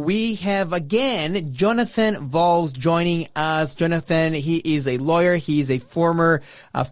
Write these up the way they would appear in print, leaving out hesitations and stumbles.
we have again Jonathon Valls joining us. Jonathon, he is a lawyer. He is a former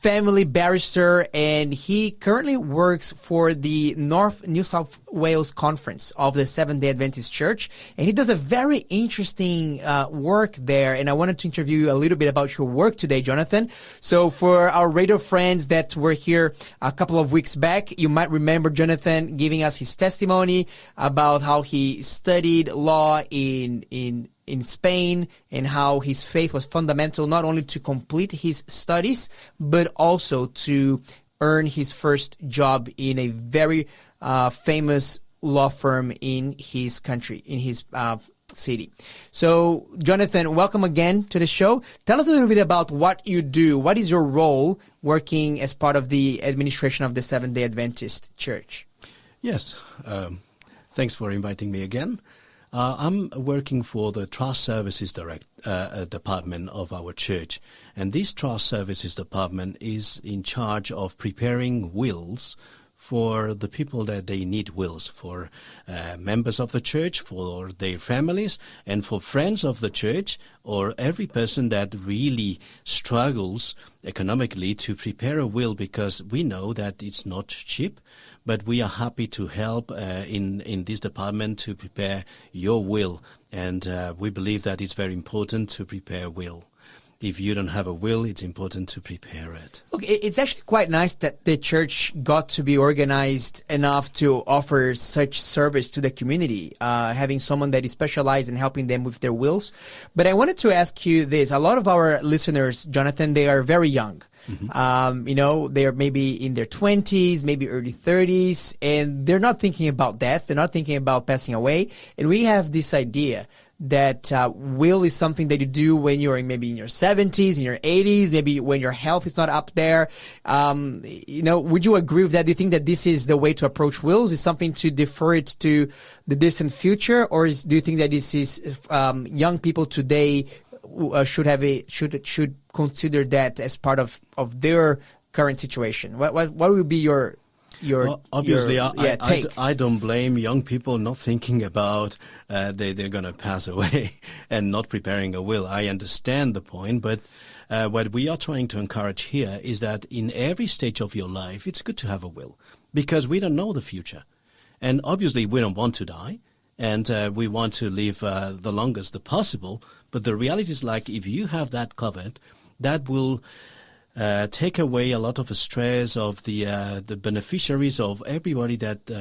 family barrister, and he currently works for the North New South Wales Conference of the Seventh-day Adventist Church, and he does a very interesting work there. And I wanted to interview you a little bit about your work today, Jonathon. So for our radio friends that were here a couple of weeks back, you might remember Jonathon giving us his testimony about how he studied law in Spain and how his faith was fundamental not only to complete his studies, but also to earn his first job in a very famous law firm in his country, in his city. So, Jonathon, welcome again to the show. Tell us a little bit about what you do. What is your role working as part of the administration of the Seventh-day Adventist Church? Yes. Thanks for inviting me again. I'm working for the Trust Services Department of our church. And this Trust Services Department is in charge of preparing wills for the people that they need wills, for members of the church, for their families, and for friends of the church, or every person that really struggles economically to prepare a will, because we know that it's not cheap, but we are happy to help in this department to prepare your will. And we believe that it's very important to prepare a will. If you don't have a will, it's important to prepare it. Okay, it's actually quite nice that the church got to be organized enough to offer such service to the community, having someone that is specialized in helping them with their wills. But I wanted to ask you this. A lot of our listeners, Jonathon, they are very young. Mm-hmm. They're maybe in their 20s, maybe early 30s, and they're not thinking about death. They're not thinking about passing away. And we have this idea that will is something that you do when you're maybe in your 70s, in your 80s, maybe when your health is not up there. Would you agree with that? Do you think that this is the way to approach wills? Is something to defer it to the distant future, or do you think that this is young people today should consider that as part of their current situation? What would be your take? I don't blame young people not thinking about they're going to pass away and not preparing a will. I understand the point, but what we are trying to encourage here is that in every stage of your life, it's good to have a will, because we don't know the future. And obviously, we don't want to die, and we want to live the longest possible. But the reality is, like, if you have that covered, that will take away a lot of the stress of the beneficiaries, of everybody that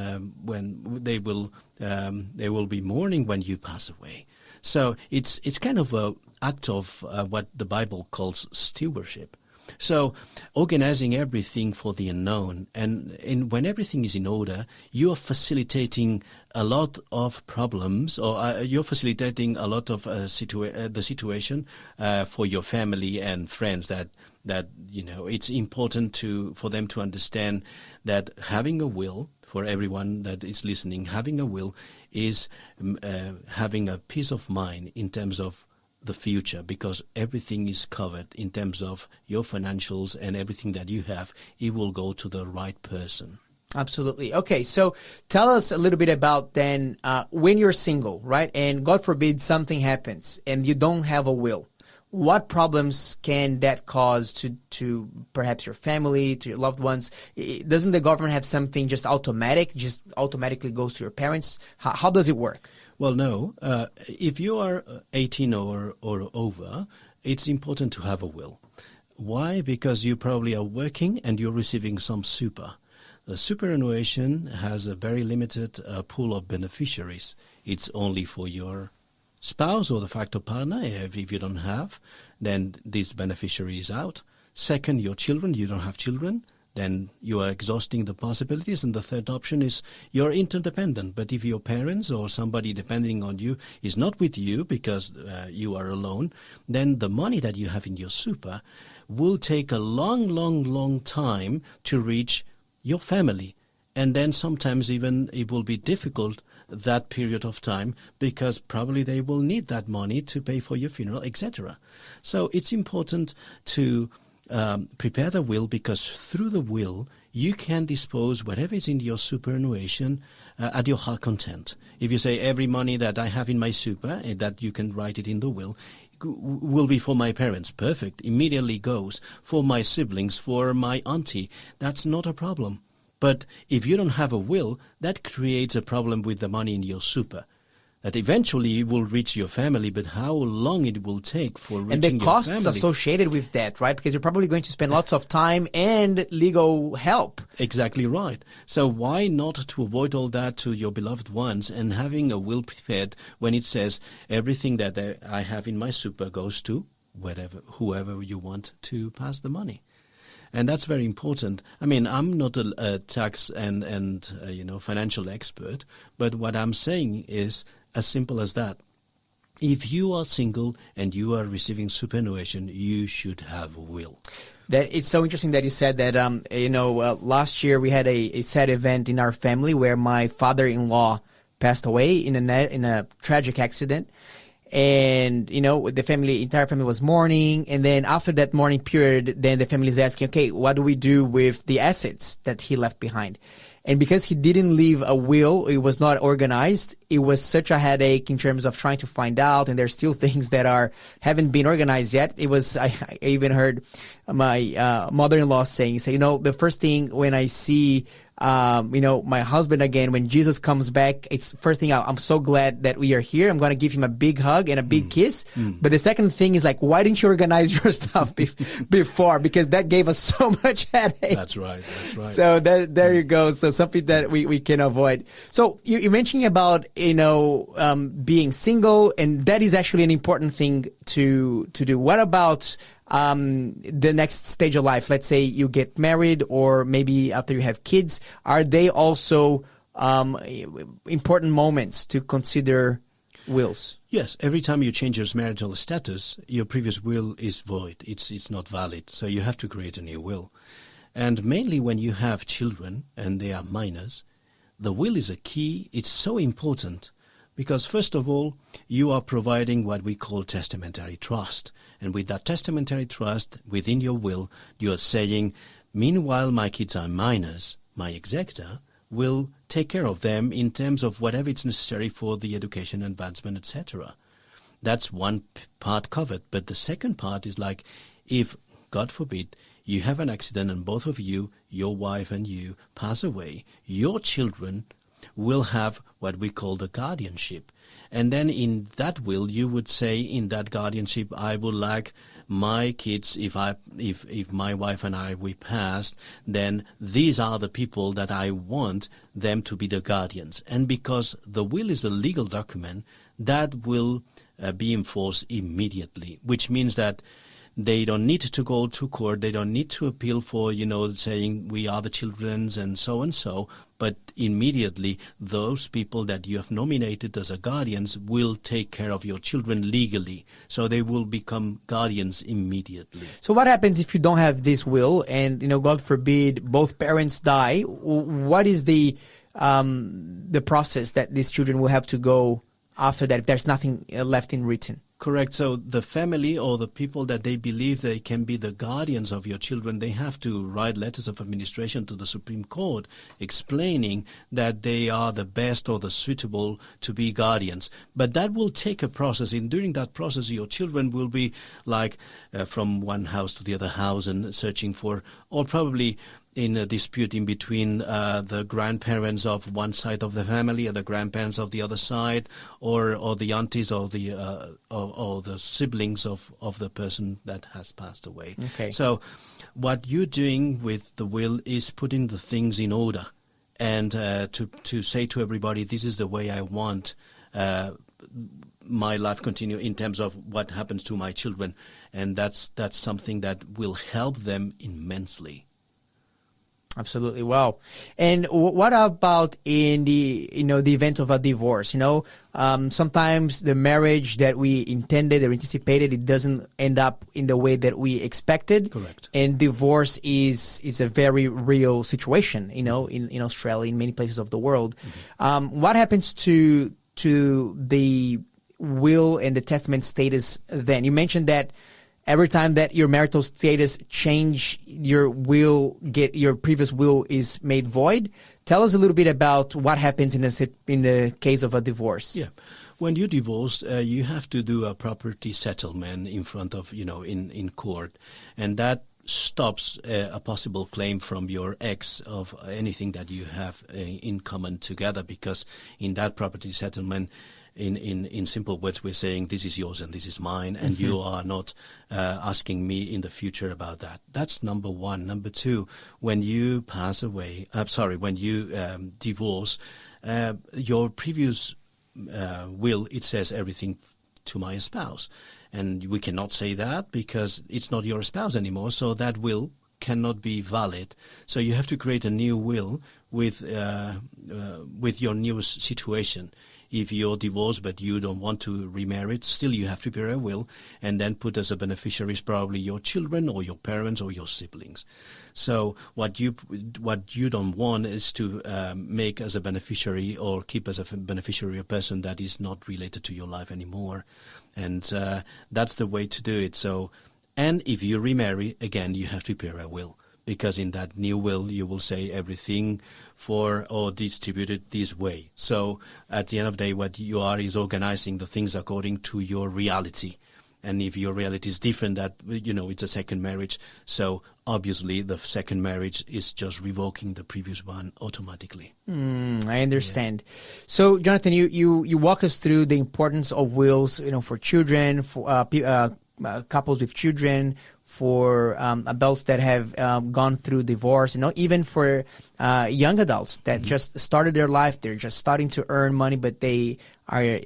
when they will be mourning when you pass away. So it's kind of an act of what the Bible calls stewardship. So organizing everything for the unknown, and when everything is in order, you are facilitating a lot of problems, or you're facilitating a lot of the situation for your family and friends. That it's important for them to understand that having a will, for everyone that is listening, having a will is having a peace of mind in terms of the future, because everything is covered in terms of your financials, and everything that you have, it will go to the right person. Absolutely. Okay, so tell us a little bit about then when you're single, right? And God forbid something happens and you don't have a will. What problems can that cause to perhaps your family, to your loved ones? Doesn't the government have something just automatically goes to your parents? How does it work? Well, no. If you are 18 or over, it's important to have a will. Why? Because you probably are working and you're receiving some super. The superannuation has a very limited pool of beneficiaries. It's only for your spouse or the factor partner. If you don't have, then this beneficiary is out. Second, your children. You don't have children, then you are exhausting the possibilities. And the third option is you're interdependent. But if your parents or somebody depending on you is not with you because you are alone, then the money that you have in your super will take a long time to reach your family. And then sometimes even it will be difficult that period of time, because probably they will need that money to pay for your funeral, etc. So it's important to prepare the will, because through the will you can dispose whatever is in your superannuation at your heart content. If you say every money that I have in my super, that you can write it in the will be for my parents. Perfect. Immediately goes for my siblings, for my auntie. That's not a problem. But if you don't have a will, that creates a problem with the money in your super. That eventually will reach your family, but how long it will take for reaching your family. And the costs associated with that, right? Because you're probably going to spend lots of time and legal help. Exactly right. So why not to avoid all that to your beloved ones and having a will prepared when it says everything that I have in my super goes to whoever you want to pass the money. And that's very important. I mean, I'm not a tax and financial expert, but what I'm saying is as simple as that. If you are single and you are receiving superannuation, you should have a will. That it's so interesting that you said that. Last year we had a sad event in our family where my father-in-law passed away in a tragic accident. And, the entire family was mourning. And then after that mourning period, then the family is asking, okay, what do we do with the assets that he left behind? And because he didn't leave a will, it was not organized. It was such a headache in terms of trying to find out. And there's still things that haven't been organized yet. I even heard my mother-in-law saying, the first thing when I see my husband again, when Jesus comes back, it's first thing I'm so glad that we are here. I'm going to give him a big hug and a big kiss. But the second thing is like, why didn't you organize your stuff before? Because that gave us so much headache. That's right. So there you go. So something that we can avoid. So you mentioned about, being single, and that is actually an important thing to do. What about the next stage of life? Let's say you get married, or maybe after you have kids. Are they also important moments to consider wills? Yes. Every time you change your marital status, your previous will is void. It's not valid. So you have to create a new will. And mainly when you have children and they are minors, the will is a key. It's so important because, first of all, you are providing what we call testamentary trust. And with that testamentary trust within your will, you are saying, meanwhile my kids are minors, my executor will take care of them in terms of whatever it's necessary for the education, advancement, etc. That's one part covered. But the second part is like, if, God forbid, you have an accident and both of you, your wife and you, pass away, your children will have what we call the guardianship. And then in that will, you would say, in that guardianship, I would like my kids, if my wife and we passed, then these are the people that I want them to be the guardians. And because the will is a legal document, that will be enforced immediately, which means that they don't need to go to court. They don't need to appeal for, saying we are the children's and so, but immediately those people that you have nominated as a guardians will take care of your children legally. So they will become guardians immediately. So what happens if you don't have this will and, God forbid, both parents die? What is the process that these children will have to go after that if there's nothing left in written? Correct. So the family or the people that they believe they can be the guardians of your children, they have to write letters of administration to the Supreme Court explaining that they are the best or the suitable to be guardians. But that will take a process. And during that process, your children will be like from one house to the other house and searching for, or probably in a dispute in between the grandparents of one side of the family and the grandparents of the other side, or the aunties or the siblings of the person that has passed away. Okay. So what you're doing with the will is putting the things in order and to say to everybody, this is the way I want my life continue in terms of what happens to my children. And that's something that will help them immensely. Absolutely. Wow. And what about in the event of a divorce? Sometimes the marriage that we intended or anticipated, it doesn't end up in the way that we expected. Correct. And divorce is a very real situation, in Australia, in many places of the world. Mm-hmm. What happens to the will and the testament status then? You mentioned that every time that your marital status change, your previous will is made void. Tell us a little bit about what happens in the case of a divorce. Yeah. When you divorce, you have to do a property settlement in front of, in court. And that stops a possible claim from your ex of anything that you have in common together, because in that property settlement, in simple words, we're saying this is yours and this is mine, and you are not asking me in the future about that. That's number one. Number two, when you pass away, when you divorce, your previous will, it says everything to my spouse. And we cannot say that because it's not your spouse anymore, so that will cannot be valid. So you have to create a new will with your new situation. If you're divorced but you don't want to remarry, still you have to prepare a will and then put as a beneficiaries probably your children or your parents or your siblings. So what you don't want is to make as a beneficiary or keep as a beneficiary a person that is not related to your life anymore. And that's the way to do it. So, and if you remarry, again, you have to prepare a will, because in that new will you will say everything for or distributed this way. So at the end of the day, what you are is organizing the things according to your reality. And if your reality is different, that, it's a second marriage. So obviously the second marriage is just revoking the previous one automatically. I understand. Yeah. So Jonathon, you walk us through the importance of wills, for children, for couples with children, for adults that have gone through divorce, even for young adults that just started their life. They're just starting to earn money, but they are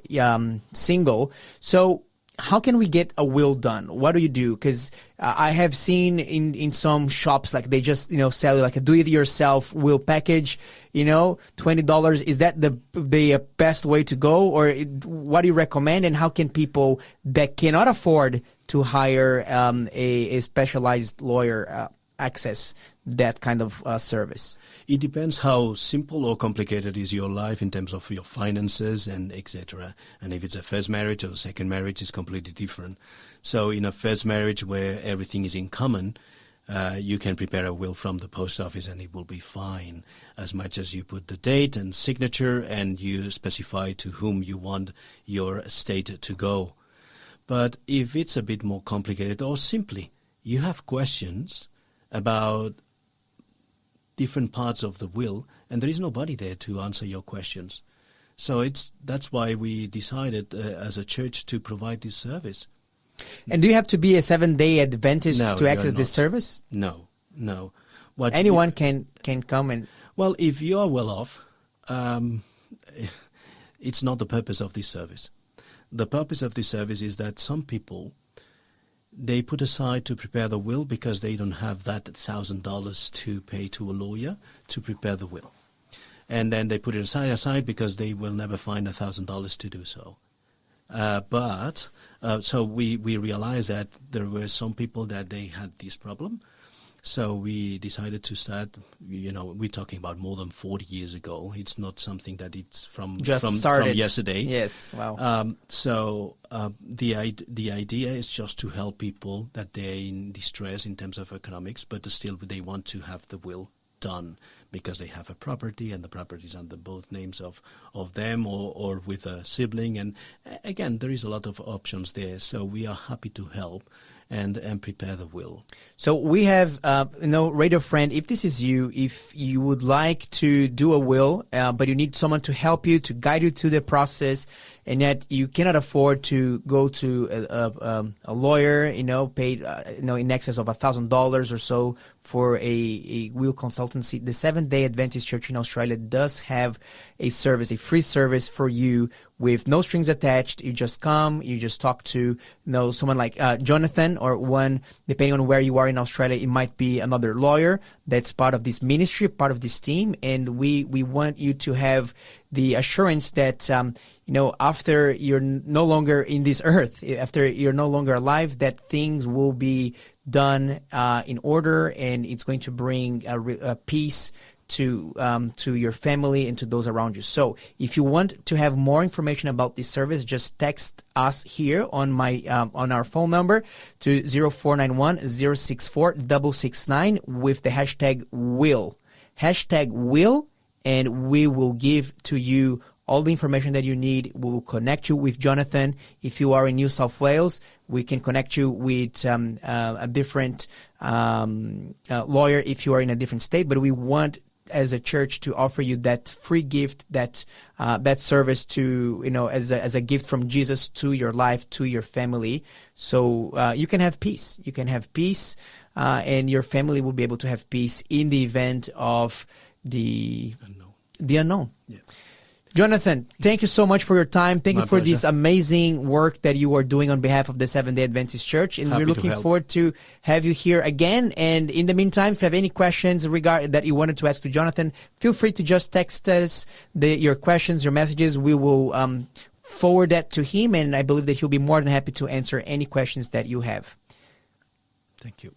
single. So how can we get a will done? What do you do? Because I have seen in some shops, like they just, sell like a do-it-yourself will package, $20. Is that the best way to go? Or what do you recommend? And how can people that cannot afford to hire a specialized lawyer access that kind of service? It depends how simple or complicated is your life in terms of your finances and etc. And if it's a first marriage or a second marriage, it's completely different. So in a first marriage where everything is in common, you can prepare a will from the post office and it will be fine, as much as you put the date and signature and you specify to whom you want your estate to go. But if it's a bit more complicated, or simply you have questions about different parts of the will, and there is nobody there to answer your questions. So that's why we decided as a church to provide this service. And do you have to be a 7-day Adventist to access this service? No. Anyone can come and... Well, if you are well off, it's not the purpose of this service. The purpose of this service is that some people, they put aside to prepare the will because they don't have that $1,000 to pay to a lawyer to prepare the will. And then they put it aside because they will never find $1,000 to do so. So we realized that there were some people that they had this problem. So we decided to start, we're talking about more than 40 years ago. It's not something that it's from yesterday. Yes, wow. The idea is just to help people that they're in distress in terms of economics, but still they want to have the will done because they have a property and the property is under both names of them or with a sibling. And again, there is a lot of options there. So we are happy to help and prepare the will. So we have, radio friend, if this is you, if you would like to do a will, but you need someone to help you, to guide you through the process, and yet you cannot afford to go to a lawyer, paid, in excess of $1,000 or so for a will consultancy, the Seventh-day Adventist Church in Australia does have a service, a free service for you with no strings attached. You just come, you just talk to someone like Jonathon, or one, depending on where you are in Australia, it might be another lawyer that's part of this ministry, part of this team, and we want you to have the assurance that after you're no longer in this earth, after you're no longer alive, that things will be done in order, and it's going to bring a peace to your family and to those around you. So if you want to have more information about this service, just text us here on our phone number to 0491-064-669 with the hashtag will. Hashtag will, and we will give to you all the information that you need. We will connect you with Jonathon. If you are in New South Wales, we can connect you with a different lawyer if you are in a different state. But we want, as a church, to offer you that free gift, that service to, as a gift from Jesus to your life, to your family. So you can have peace. You can have peace, and your family will be able to have peace in the event of the unknown. Yeah. Jonathon, thank you so much for your time. Thank you for this amazing work that you are doing on behalf of the Seventh-day Adventist Church. And we're looking forward to have you here again. And in the meantime, if you have any questions that you wanted to ask to Jonathon, feel free to just text us your questions, your messages. We will forward that to him, and I believe that he'll be more than happy to answer any questions that you have. Thank you.